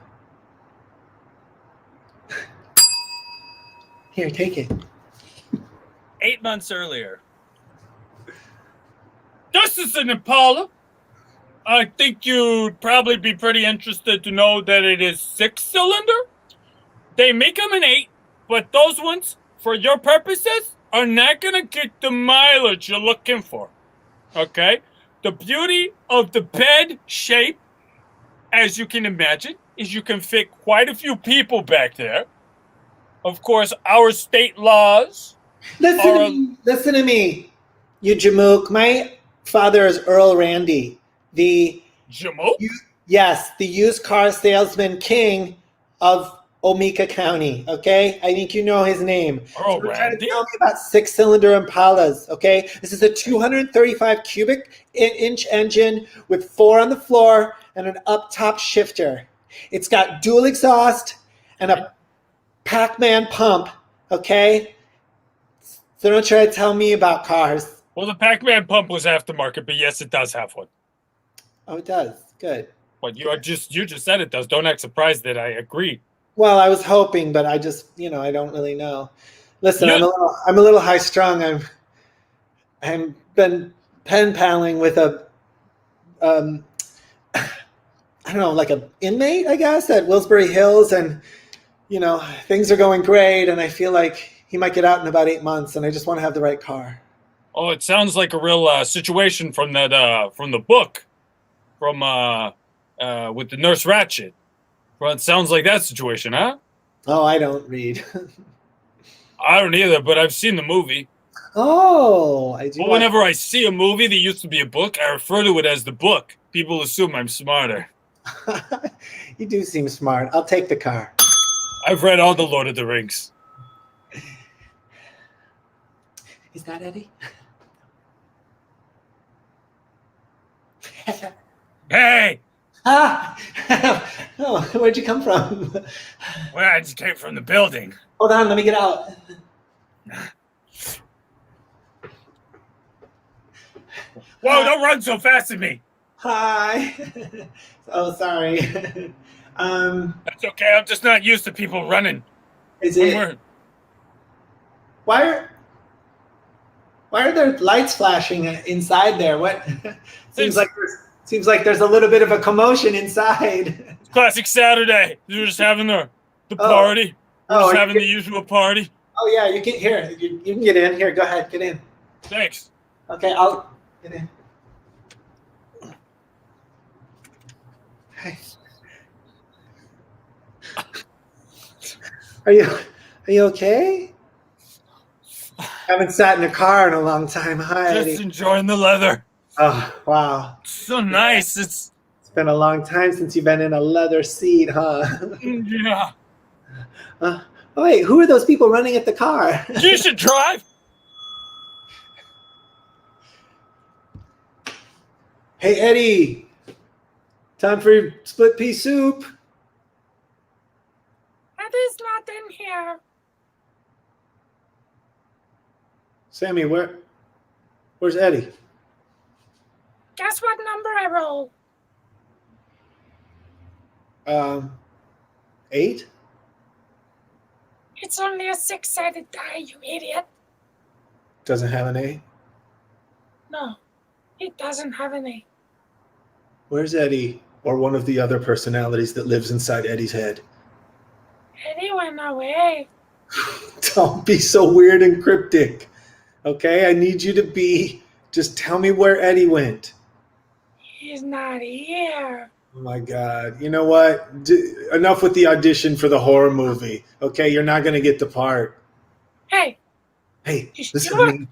Here, take it. 8 months earlier. This is an Impala. I think you'd probably be pretty interested to know that it is 6-cylinder. They make them in 8, but those ones, for your purposes, are not going to get the mileage you're looking for. Okay? The beauty of the bed shape, as you can imagine, is you can fit quite a few people back there. Of course, our state laws... Listen to me, you jamook. My father is Earl Randy, the Jamoke? yes, the used car salesman king of Omeka County. Okay, I think you know his name. Earl You're trying to Randy? tell me about 6-cylinder Impalas. Okay, this is a 235 cubic inch engine with 4 on the floor and an up top shifter. It's got dual exhaust and a Pac-Man pump. Okay. So don't try to tell me about cars. Well, the Pac-Man pump was aftermarket, but yes, it does have one. Oh, it does. Good. But you just said it does. Don't act surprised that I agree. Well, I was hoping, but I just, I don't really know. Listen, Yeah. I'm a little high strung. I'm been pen paling with a, I don't know, like an inmate, I guess, at Willsbury Hills, and things are going great, and I feel like he might get out in about 8 months, and I just want to have the right car. Oh, it sounds like a real situation from that from the book, from with the Nurse Ratched. Well, it sounds like that situation, huh? Oh, I don't read. I don't either, but I've seen the movie. Oh, I do. But whenever I see a movie that used to be a book, I refer to it as the book. People assume I'm smarter. You do seem smart. I'll take the car. I've read all the Lord of the Rings. Is that Eddie? Hey! Ah! Oh, where'd you come from? Well, I just came from the building. Hold on, let me get out. Whoa, don't run so fast at me. Hi. Oh, sorry. That's okay. I'm just not used to people running. Is it? Why are there lights flashing inside there? What? Seems like there's a little bit of a commotion inside. Classic Saturday. You're just having the party. We're just having the usual party. Oh yeah, you can you can get in. Here, go ahead, get in. Thanks. Okay, I'll get in. Hi. Are you okay? Haven't sat in a car in a long time. Hi, Just Eddie. enjoying the leather. Oh, wow. So nice. It's been a long time since you've been in a leather seat, huh? Yeah. Oh, wait, who are those people running at the car? You should drive. Hey, Eddie. Time for split pea soup. Eddie's not in here. Sammy, where's Eddie? Guess what number I roll? 8? It's only a 6-sided die, you idiot. Doesn't have an A? No, it doesn't have any. Where's Eddie? Or one of the other personalities that lives inside Eddie's head? Eddie went away. Don't be so weird and cryptic. Okay, I need you to just tell me where Eddie went. He's not here. Oh my God. You know what? Enough with the audition for the horror movie. Okay, you're not going to get the part. Hey. Hey, listen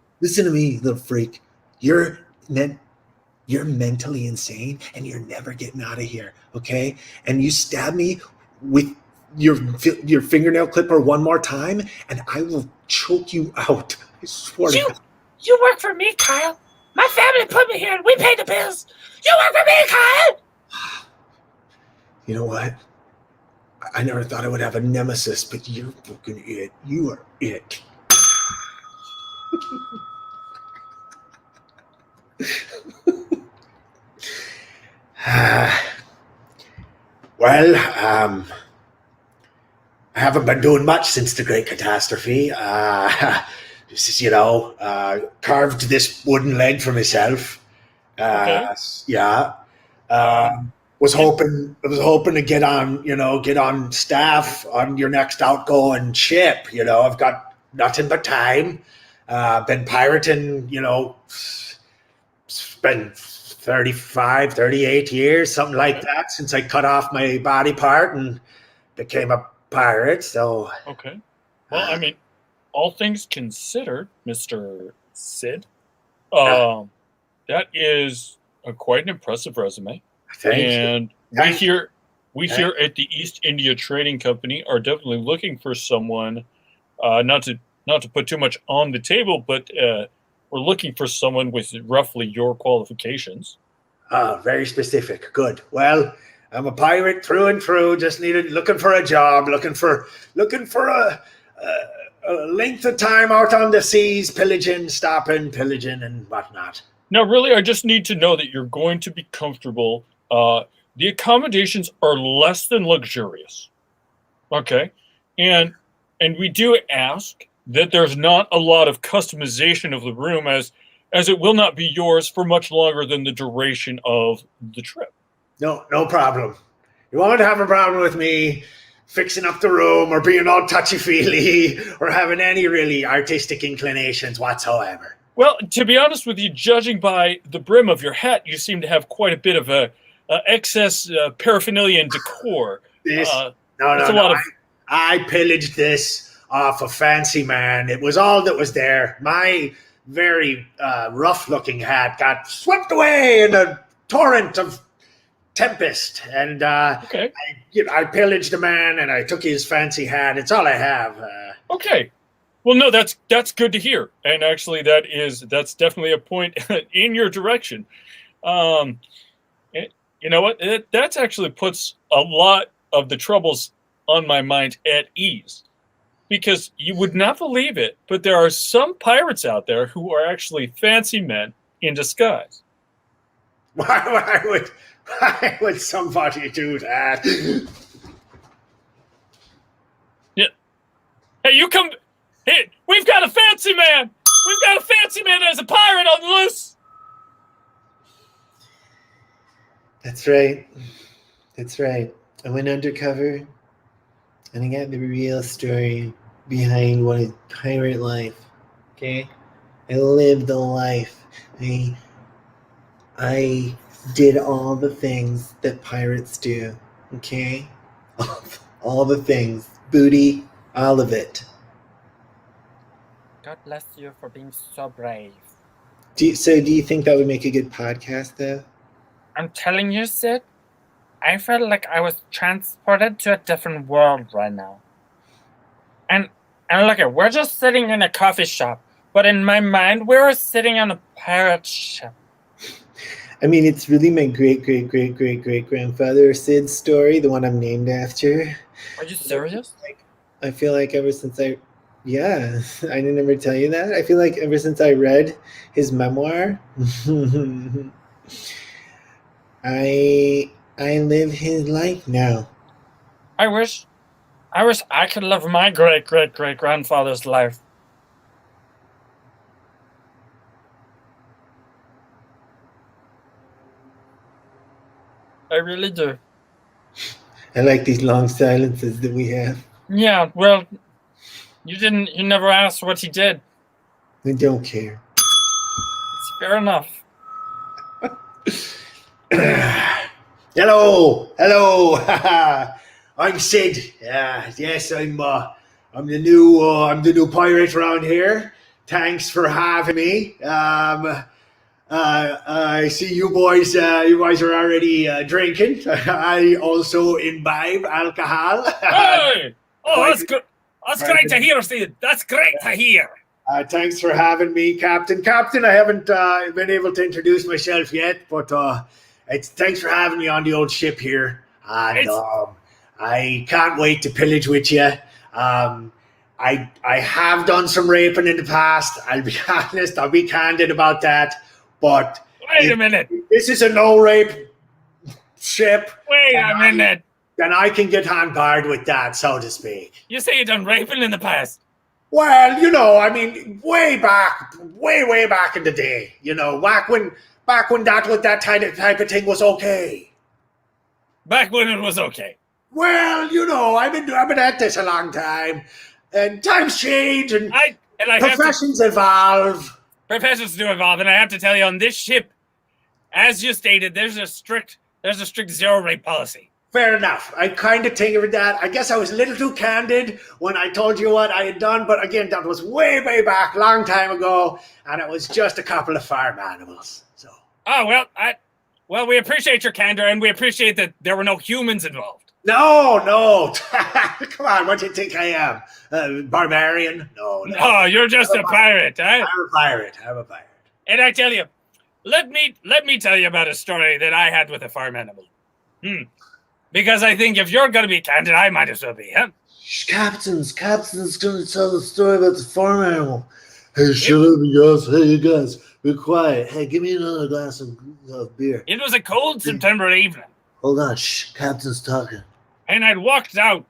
to me, little freak. You're mentally insane, and you're never getting out of here, okay? And you stab me with your fingernail clipper one more time, and I will choke you out. I swear to God. You work for me, Kyle. My family put me here, and we pay the bills. You work for me, Kyle. You know what? I never thought I would have a nemesis, but you're fucking it. You are it. Well, I haven't been doing much since the Great Catastrophe. Just, carved this wooden leg for myself. Okay. Yeah. Was hoping to get on staff on your next outgoing ship. I've got nothing but time. Been pirating, it's been 35, 38 years, something like that, since I cut off my body part and became a pirate. So, Okay. Well, I mean, all things considered, Mr. Sid, that is quite an impressive resume. thank you. And we here at the East India Trading Company are definitely looking for someone, not to put too much on the table, but we're looking for someone with roughly your qualifications. Very specific. Good. Well, I'm a pirate through and through. Just looking for a job, looking for a length of time out on the seas, pillaging, and whatnot. Now, really, I just need to know that you're going to be comfortable. The accommodations are less than luxurious. Okay? And we do ask that there's not a lot of customization of the room, as it will not be yours for much longer than the duration of the trip. No problem. You won't have a problem with me fixing up the room or being all touchy-feely or having any really artistic inclinations whatsoever. Well, to be honest with you, judging by the brim of your hat, you seem to have quite a bit of excess paraphernalia and decor. I pillaged this off a fancy man. It was all that was there. My very rough-looking hat got swept away in a torrent of tempest, and Okay. I pillaged a man and I took his fancy hat. It's all I have. Okay. Well, no, that's good to hear, and actually, that's definitely a point in your direction. You know what? That actually puts a lot of the troubles on my mind at ease, because you would not believe it, but there are some pirates out there who are actually fancy men in disguise. Why would somebody do that? Yeah. Hey, you come. Hey, we've got a fancy man. We've got a fancy man as a pirate on the loose. That's right. I went undercover and I got the real story behind what is pirate life. Okay? I lived the life. I did all the things that pirates do. Okay? All the things. Booty, all of it. God bless you for being so brave. Do you think that would make a good podcast, though? I'm telling you, Sid, I felt like I was transported to a different world right now. And look, we're just sitting in a coffee shop, but in my mind, we were sitting on a pirate ship. I mean, it's really my great-great-great-great-great-grandfather Sid's story, the one I'm named after. Are you serious? I feel like ever since I didn't ever tell you that. I feel like ever since I read his memoir, I live his life now. I wish I could live my great-great-great-grandfather's life. I really do. I like these long silences that we have. Yeah, well, you never asked what he did. I don't care. It's fair enough. Hello. I'm Sid. Yes, I'm the new pirate around here. Thanks for having me. I see you boys. You guys are already drinking. I also imbibe alcohol. Hey! Oh, that's good. That's great to hear, Sid. That's great to hear. Thanks for having me, Captain. Captain, I haven't been able to introduce myself yet, but thanks for having me on the old ship here. And I can't wait to pillage with you. I have done some raping in the past. I'll be honest. I'll be candid about that. But wait a minute. This is a no-rape ship. Wait a minute. Then I can get on board with that, so to speak. You say you done raping in the past? Well, I mean, way back in the day. Back when that type of thing was okay. Back when it was okay. Well, I've been at this a long time, and times change, and professions evolve. Professions do evolve, and I have to tell you, on this ship, as you stated, there's a strict zero rape policy. Fair enough. I kind of think of that. I guess I was a little too candid when I told you what I had done, but again, that was way back, long time ago, and it was just a couple of farm animals. So. Oh well, we appreciate your candor, and we appreciate that there were no humans involved. No. Come on, what do you think I am? Barbarian? No. Oh, you're just a pirate, huh? I'm a pirate. And I tell you, let me tell you about a story that I had with a farm animal. Because I think if you're going to be candid, I might as well be, huh? Captain's going to tell the story about the farm animal. Hey, shut up, you guys. Hey, you guys, be quiet. Hey, give me another glass of beer. It was a cold September evening. Hold on, shh. Captain's talking. And I'd walked out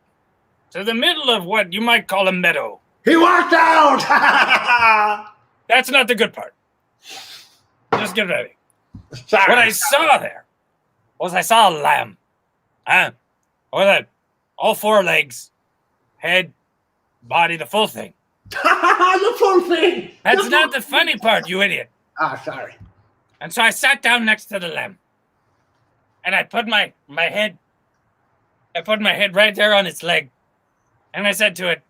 to the middle of what you might call a meadow. He walked out! That's not the good part. Just get ready. What I saw there was I saw a lamb. With it, all four legs, head, body, the full thing. The full thing! That's not the funny part, you idiot. Sorry. And so I sat down next to the lamb. And I put my head right there on its leg. And I said to it,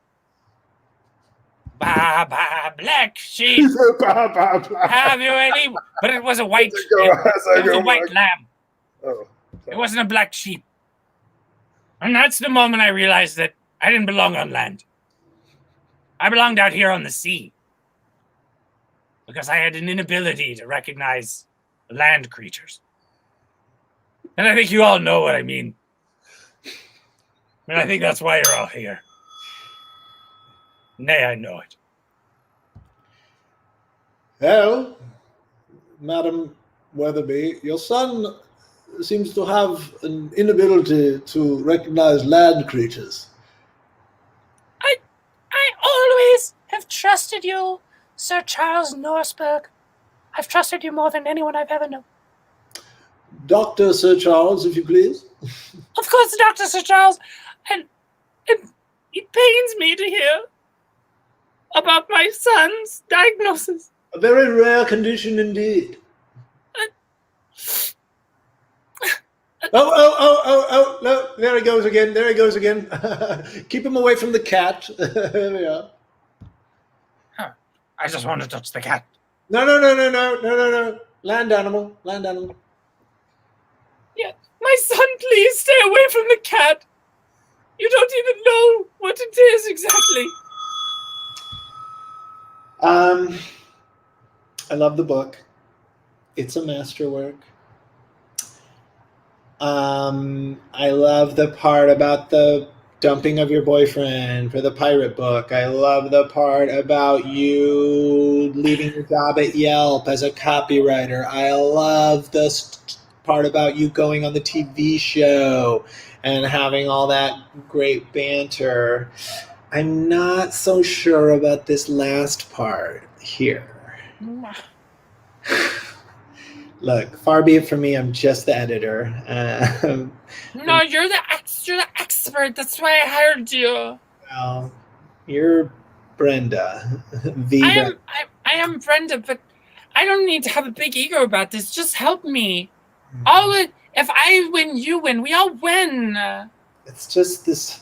"Ba, ba, black sheep. Have you any?" But it was a white lamb. Oh, it wasn't a black sheep. And that's the moment I realized that I didn't belong on land. I belonged out here on the sea. Because I had an inability to recognize land creatures. And I think you all know what I mean. And I think that's why you're all here. Nay, I know it. Well, Madam Weatherby, your son seems to have an inability to recognize land creatures. I always have trusted you, Sir Charles Norseberg. I've trusted you more than anyone I've ever known. Dr. Sir Charles, if you please. Of course, Dr. Sir Charles. And it pains me to hear about my son's diagnosis. A very rare condition indeed. Oh, no, there he goes again. Keep him away from the cat. There we are. Huh. I just want to touch the cat. No. Land animal. Yeah, my son, please. from the cat. You don't even know what it is exactly. I love the book. It's a masterwork. I love the part about the dumping of your boyfriend for the pirate book. I love the part about you leaving your job at Yelp as a copywriter. I love the part about you going on the TV show and having all that great banter. I'm not so sure about this last part here. Look, far be it from me. I'm just the editor. No, you're the expert. That's why I hired you. Well, you're Brenda. I am Brenda, but I don't need to have a big ego about this. Just help me. If I win, you win. We all win. It's just this.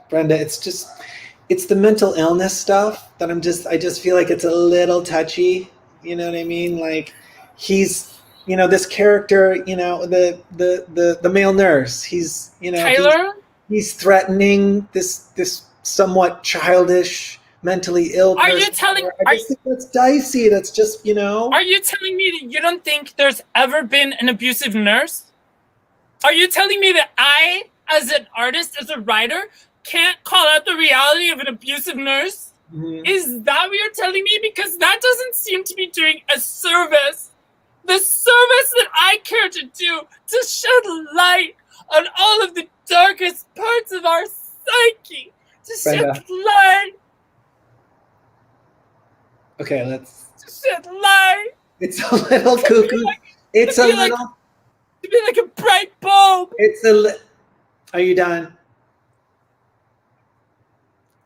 Brenda, it's the mental illness stuff that I just feel like it's a little touchy. You know what I mean? Like he's, this character, the male nurse, he's, Tyler? he's threatening this somewhat childish, mentally ill person. Are you telling? I just think that's dicey. That's just, Are you telling me that you don't think there's ever been an abusive nurse? Are you telling me that I, as an artist, as a writer, can't call out the reality of an abusive nurse? Mhm. Is that what you're telling me? Because that doesn't seem to be doing a service. The service that I care to do, to shed light on all of the darkest parts of our psyche. To Brenda. shed light. Okay, let's. To shed light. It's a little cuckoo. It's a to be like- little. To be like a bright bulb. Are you done?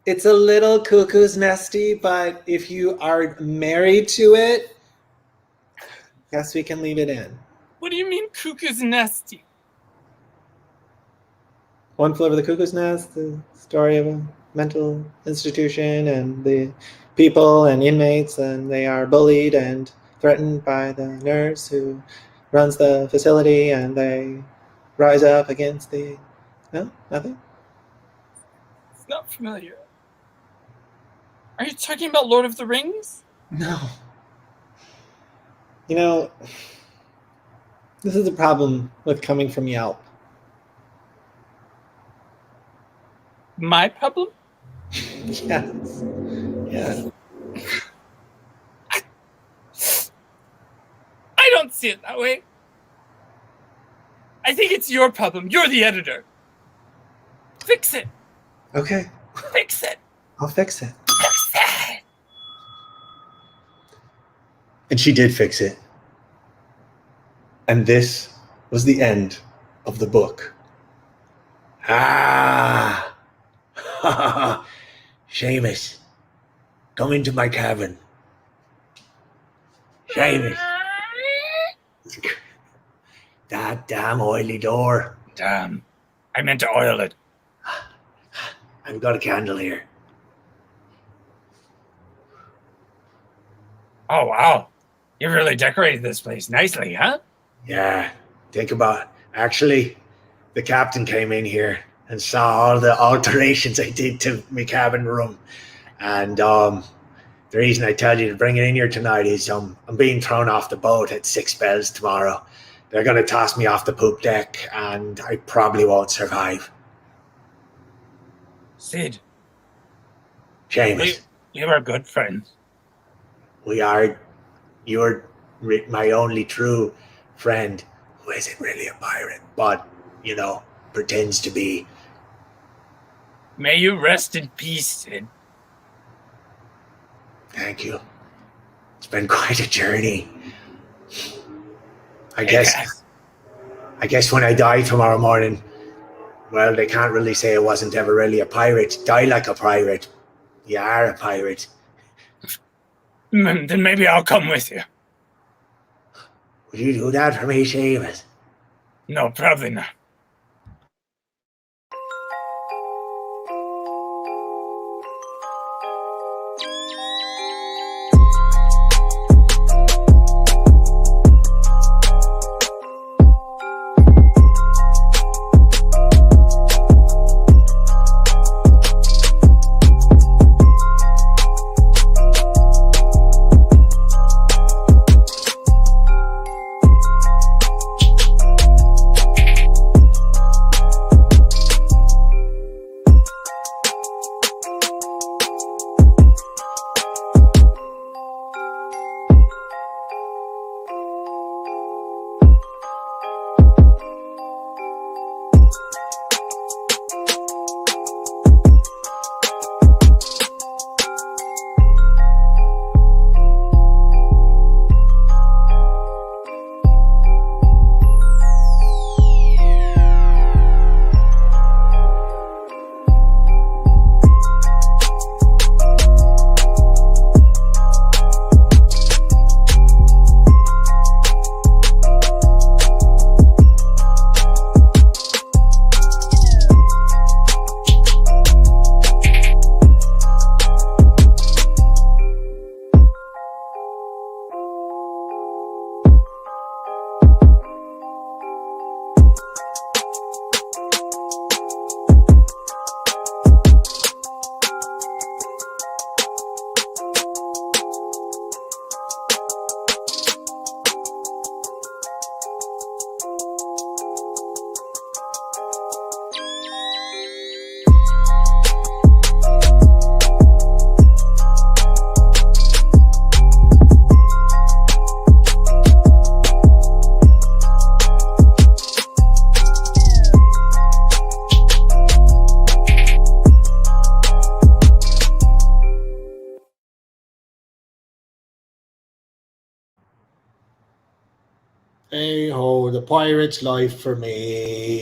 It's a little cuckoo's nesty, but if you are married to it, guess we can leave it in. What do you mean cuckoo's nesty? One Flew Over the Cuckoo's Nest, the story of a mental institution and the people and inmates, and they are bullied and threatened by the nurse who runs the facility, and they rise up against the... No? Nothing? It's not familiar. Are you talking about Lord of the Rings? No. This is a problem with coming from Yelp. My problem? Yes. Yes. I don't see it that way. I think it's your problem. You're the editor. Fix it. Okay. Fix it. I'll fix it. Fix it. And she did fix it. And this was the end of the book. Ah! Seamus, come into my cabin. Seamus. That damn oily door. Damn. I meant to oil it. I've got a candle here. Oh, wow. You really decorated this place nicely, huh? Yeah, think about it. Actually, the captain came in here and saw all the alterations I did to my cabin room. And the reason I tell you to bring it in here tonight is I'm being thrown off the boat at 6 bells tomorrow. They're going to toss me off the poop deck, and I probably won't survive. Sid, Seamus, you are good friends. we are. You're my only true friend who isn't really a pirate, but, pretends to be. May you rest in peace, Sid. Thank you. It's been quite a journey. I Yes. guess when I die tomorrow morning, well, they can't really say I wasn't ever really a pirate. Die like a pirate. You are a pirate. Then maybe I'll come with you. Would you do that for me, Seamus? No, probably not. Hey ho, the pirate's life for me.